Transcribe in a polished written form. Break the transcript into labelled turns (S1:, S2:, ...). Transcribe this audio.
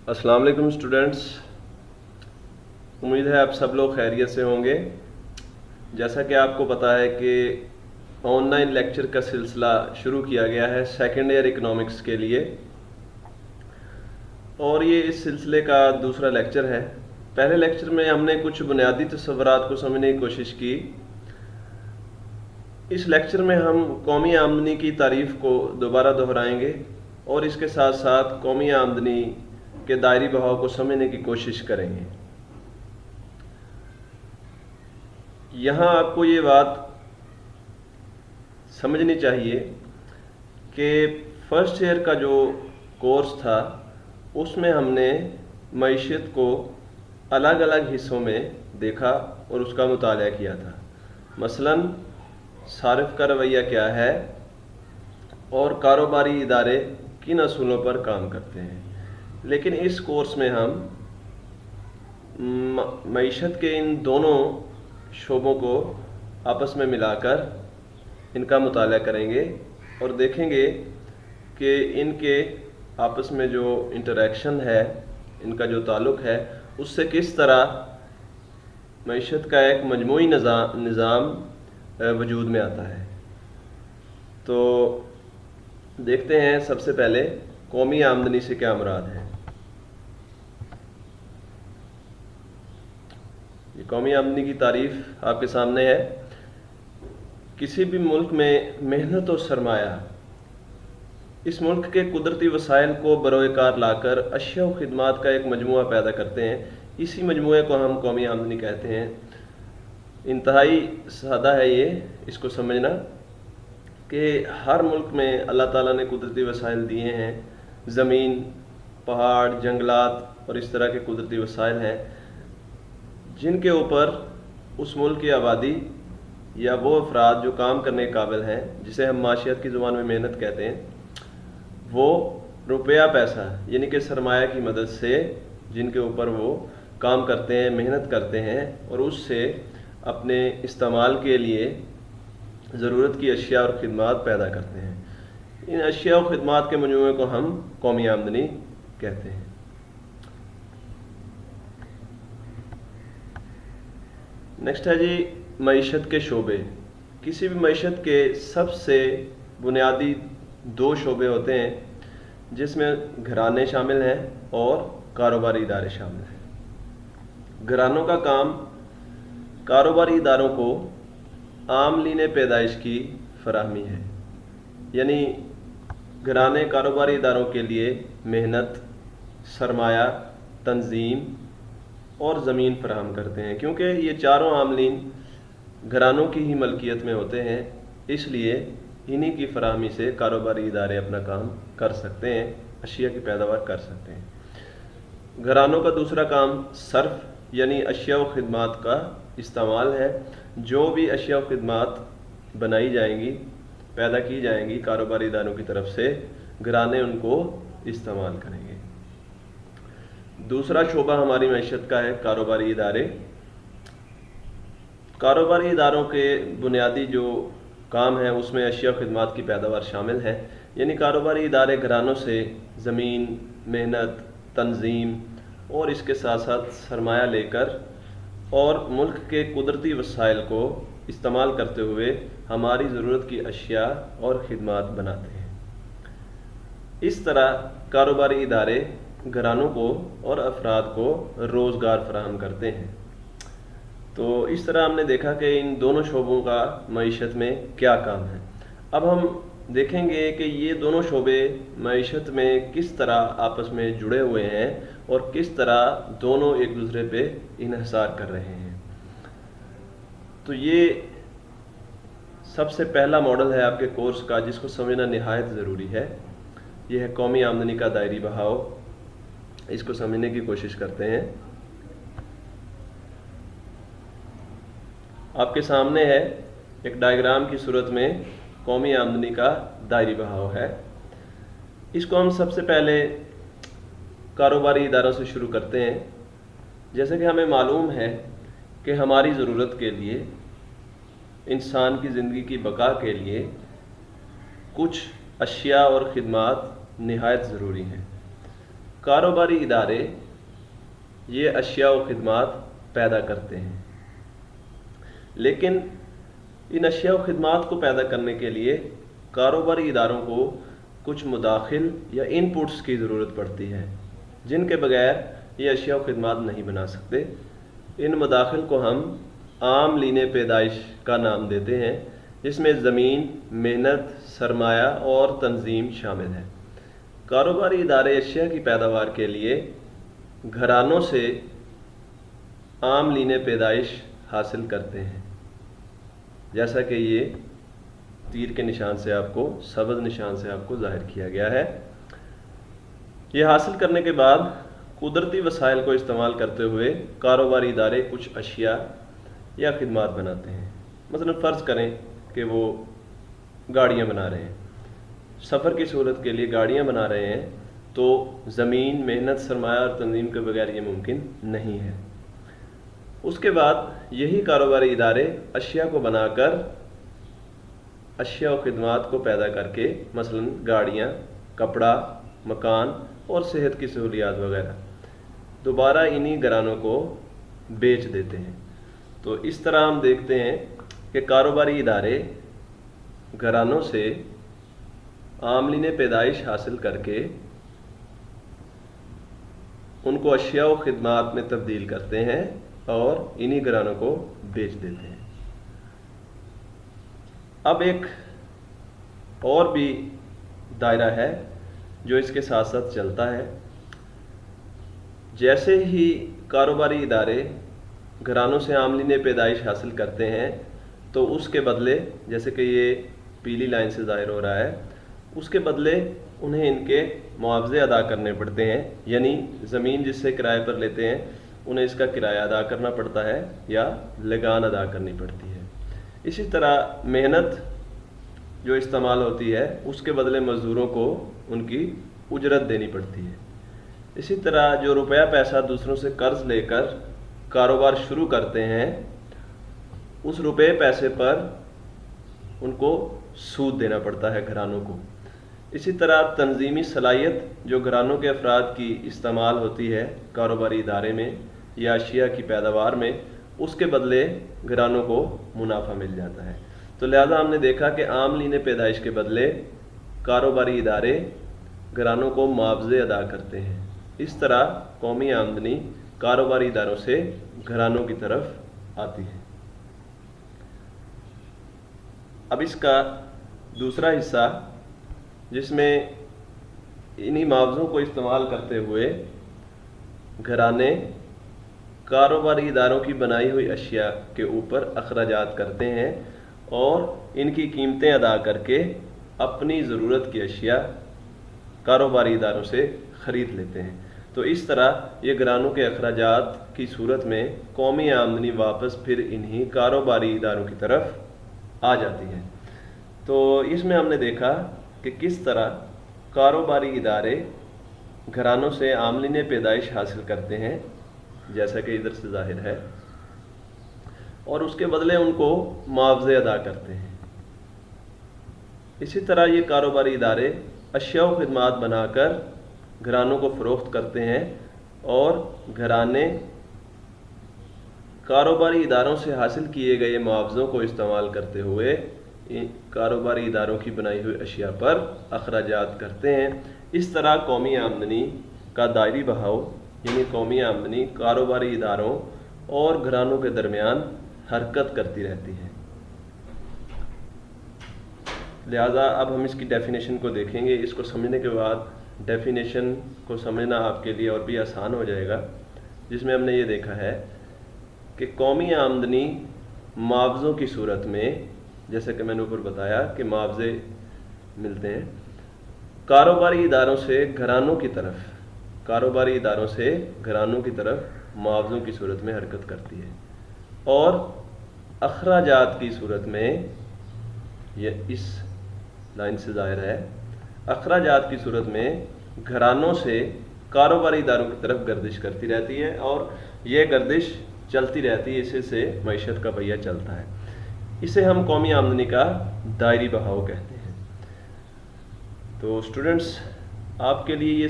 S1: السلام علیکم اسٹوڈینٹس، امید ہے آپ سب لوگ خیریت سے ہوں گے۔ جیسا کہ آپ کو پتہ ہے کہ آن لائن لیکچر کا سلسلہ شروع کیا گیا ہے سیکنڈ ایئر اکنامکس کے لیے، اور یہ اس سلسلے کا دوسرا لیکچر ہے۔ پہلے لیکچر میں ہم نے کچھ بنیادی تصورات کو سمجھنے کی کوشش کی۔ اس لیکچر میں ہم قومی آمدنی کی تعریف کو دوبارہ دہرائیں گے اور اس کے ساتھ ساتھ قومی آمدنی کے دائری بہاؤ کو سمجھنے کی کوشش کریں گے۔ یہاں آپ کو یہ بات سمجھنی چاہیے کہ فرسٹ ایئر کا جو کورس تھا اس میں ہم نے معیشت کو الگ الگ حصوں میں دیکھا اور اس کا مطالعہ کیا تھا۔ مثلاً صارف کا رویہ کیا ہے اور کاروباری ادارے کن اصولوں پر کام کرتے ہیں، لیکن اس کورس میں ہم معیشت کے ان دونوں شعبوں کو آپس میں ملا کر ان کا مطالعہ کریں گے اور دیکھیں گے کہ ان کے آپس میں جو انٹریکشن ہے، ان کا جو تعلق ہے، اس سے کس طرح معیشت کا ایک مجموعی نظام وجود میں آتا ہے۔ تو دیکھتے ہیں سب سے پہلے قومی آمدنی سے کیا مراد ہے۔ یہ قومی آمدنی کی تعریف آپ کے سامنے ہے۔ کسی بھی ملک میں محنت اور سرمایہ اس ملک کے قدرتی وسائل کو بروئے کار لا کر اشیاء و خدمات کا ایک مجموعہ پیدا کرتے ہیں۔ اسی مجموعے کو ہم قومی آمدنی کہتے ہیں۔ انتہائی سادہ ہے یہ، اس کو سمجھنا کہ ہر ملک میں اللہ تعالیٰ نے قدرتی وسائل دیے ہیں، زمین، پہاڑ، جنگلات اور اس طرح کے قدرتی وسائل ہیں جن کے اوپر اس ملک کی آبادی یا وہ افراد جو کام کرنے کے قابل ہیں، جسے ہم معاشیت کی زبان میں محنت کہتے ہیں، وہ روپیہ پیسہ یعنی کہ سرمایہ کی مدد سے جن کے اوپر وہ کام کرتے ہیں، محنت کرتے ہیں اور اس سے اپنے استعمال کے لیے ضرورت کی اشیاء اور خدمات پیدا کرتے ہیں۔ ان اشیاء و خدمات کے مجموعے کو ہم قومی آمدنی کہتے ہیں۔ نیکسٹ ہے جی معیشت کے شعبے۔ کسی بھی معیشت کے سب سے بنیادی دو شعبے ہوتے ہیں جس میں گھرانے شامل ہیں اور کاروباری ادارے شامل ہیں۔ گھرانوں کا کام کاروباری اداروں کو عاملین پیدائش کی فراہمی ہے، یعنی گھرانے کاروباری اداروں کے لیے محنت، سرمایہ، تنظیم اور زمین فراہم کرتے ہیں۔ کیونکہ یہ چاروں عاملین گھرانوں کی ہی ملکیت میں ہوتے ہیں، اس لیے انہی کی فراہمی سے کاروباری ادارے اپنا کام کر سکتے ہیں، اشیاء کی پیداوار کر سکتے ہیں۔ گھرانوں کا دوسرا کام صرف یعنی اشیاء و خدمات کا استعمال ہے۔ جو بھی اشیاء و خدمات بنائی جائیں گی، پیدا کی جائیں گی کاروباری اداروں کی طرف سے، گھرانے ان کو استعمال کریں گے۔ دوسرا شعبہ ہماری معیشت کا ہے کاروباری ادارے۔ کاروباری اداروں کے بنیادی جو کام ہے اس میں اشیاء و خدمات کی پیداوار شامل ہے، یعنی کاروباری ادارے گھرانوں سے زمین، محنت، تنظیم اور اس کے ساتھ ساتھ سرمایہ لے کر اور ملک کے قدرتی وسائل کو استعمال کرتے ہوئے ہماری ضرورت کی اشیاء اور خدمات بناتے ہیں۔ اس طرح کاروباری ادارے گھرانوں کو اور افراد کو روزگار فراہم کرتے ہیں۔ تو اس طرح ہم نے دیکھا کہ ان دونوں شعبوں کا معیشت میں کیا کام ہے۔ اب ہم دیکھیں گے کہ یہ دونوں شعبے معیشت میں کس طرح آپس میں جڑے ہوئے ہیں اور کس طرح دونوں ایک دوسرے پہ انحصار کر رہے ہیں۔ تو یہ سب سے پہلا ماڈل ہے آپ کے کورس کا جس کو سمجھنا نہایت ضروری ہے۔ یہ ہے قومی آمدنی کا دائری بہاؤ۔ اس کو سمجھنے کی کوشش کرتے ہیں۔ آپ کے سامنے ہے ایک ڈائیگرام کی صورت میں قومی آمدنی کا دائری بہاؤ ہے۔ اس کو ہم سب سے پہلے کاروباری اداروں سے شروع کرتے ہیں۔ جیسے کہ ہمیں معلوم ہے کہ ہماری ضرورت کے لیے، انسان کی زندگی کی بقا کے لیے کچھ اشیاء اور خدمات نہایت ضروری ہیں۔ कारोबारी इदारे ये अशिया व खिदमात पैदा करते हैं, लेकिन इन अशिया व खिदमात को पैदा करने के लिए कारोबारी इदारों को कुछ मुदाखिल या इनपुट्स की ज़रूरत पड़ती है, जिनके बगैर ये अशिया व खिदमात नहीं बना सकते। इन मुदाखिल को हम आम लीने पैदाइश का नाम देते हैं, जिसमें ज़मीन, मेहनत, सरमाया और तंजीम शामिल है। कारोबारी इदारे अशिया की पैदावार के लिए घरानों से आम लीने पैदाइश हासिल करते हैं, जैसा कि ये तीर के निशान से आपको, सब्ज़ निशान से आपको ज़ाहिर किया गया है। ये हासिल करने के बाद कुदरती वसाइल को इस्तेमाल करते हुए कारोबारी इदारे कुछ अशिया या खिदमात बनाते हैं। मसलन फ़र्ज़ करें कि वो गाड़ियाँ बना रहे हैं, सफ़र की सहूलत के लिए गाड़ियाँ बना रहे हैं, तो ज़मीन, मेहनत, सरमाया और तंजीम के बगैर ये मुमकिन नहीं है। उसके बाद यही कारोबारी इदारे अशिया को बनाकर अशिया व खिदमात को पैदा करके, मसलन गाड़ियाँ, कपड़ा, मकान और सेहत की सहूलियात वगैरह, दोबारा इन्हीं घरानों को बेच देते हैं। तो इस तरह हम देखते हैं कि कारोबारी इदारे घरानों से आमलीन पैदाइश हासिल करके उनको अशिया व खिदमात में तब्दील करते हैं और इन्हीं घरानों को बेच देते हैं। अब एक और भी दायरा है जो इसके साथ साथ चलता है। जैसे ही कारोबारी इदारे घरानों से आमलीन पैदाइश हासिल करते हैं, तो उसके बदले, जैसे कि ये पीली लाइन से ज़ाहिर हो रहा है, उसके बदले उन्हें इनके मुआवजे अदा करने पड़ते हैं। यानी ज़मीन जिससे किराए पर लेते हैं, उन्हें इसका किराया अदा करना पड़ता है या लगान अदा करनी पड़ती है। इसी तरह मेहनत जो इस्तेमाल होती है, उसके बदले मज़दूरों को उनकी उजरत देनी पड़ती है। इसी तरह जो रुपया पैसा दूसरों से कर्ज लेकर कारोबार शुरू करते हैं, उस रुपये पैसे पर उनको सूद देना पड़ता है घरानों को। इसी तरह तंजीमी सलाहियत जो घरानों के अफराद की इस्तेमाल होती है कारोबारी इदारे में या अशिया की पैदावार में, उसके बदले घरानों को मुनाफा मिल जाता है। तो लिहाजा हमने देखा कि आम लीने पैदाइश के बदले कारोबारी इदारे घरानों को मुआवजे अदा करते हैं। इस तरह कौमी आमदनी कारोबारी इदारों से घरानों की तरफ आती है। अब इसका दूसरा हिस्सा, जिसमें इन्हीं मुआवजों को इस्तेमाल करते हुए घराने कारोबारी इदारों की बनाई हुई अशिया के ऊपर अखराजात करते हैं और इनकी कीमतें अदा करके अपनी ज़रूरत की अशिया कारोबारी इदारों से ख़रीद लेते हैं। तो इस तरह ये घरानों के अखराजात की सूरत में कौमी आमदनी वापस फिर इन्हीं कारोबारी इदारों की तरफ आ जाती है। तो इसमें हमने देखा कि किस तरह कारोबारी इदारे घरानों से आमदनी पैदाइश हासिल करते हैं, जैसा कि इधर से जाहिर है, और उसके बदले उनको मुआवजे अदा करते हैं। इसी तरह ये कारोबारी इदारे अशिया व खिदमात बनाकर घरानों को फ़रोख्त करते हैं और घराने कारोबारी इदारों से हासिल किए गए मुआवज़ों को इस्तेमाल करते हुए कारोबारी इदारों की बनाई हुई अशिया पर अखराजात करते हैं। इस तरह कौमी आमदनी का दायरी बहाव, यानी कौमी आमदनी कारोबारी इदारों और घरानों के दरमियान हरकत करती रहती है। लिहाजा अब हम इसकी डेफिनेशन को देखेंगे। इसको समझने के बाद डेफिनेशन को समझना आपके लिए और भी आसान हो जाएगा, जिसमें हमने ये देखा है कि कौमी आमदनी मुआवज़ों की सूरत में, जैसे कि मैंने ऊपर बताया कि मुआवजे मिलते हैं कारोबारी इदारों से घरानों की तरफ, कारोबारी इदारों से घरानों की तरफ मुआवज़ों की सूरत में हरकत करती है, और अखराजात की सूरत में, ये इस लाइन से ज़ाहिर है, अखराजात की सूरत में घरानों से कारोबारी इदारों की तरफ गर्दिश करती रहती है, और यह गर्दिश चलती रहती है, इसी से मईशत का पहिया चलता है। इसे हम कौमी आमदनी का दायरी बहाव कहते हैं। तो स्टूडेंट्स, आपके लिए ये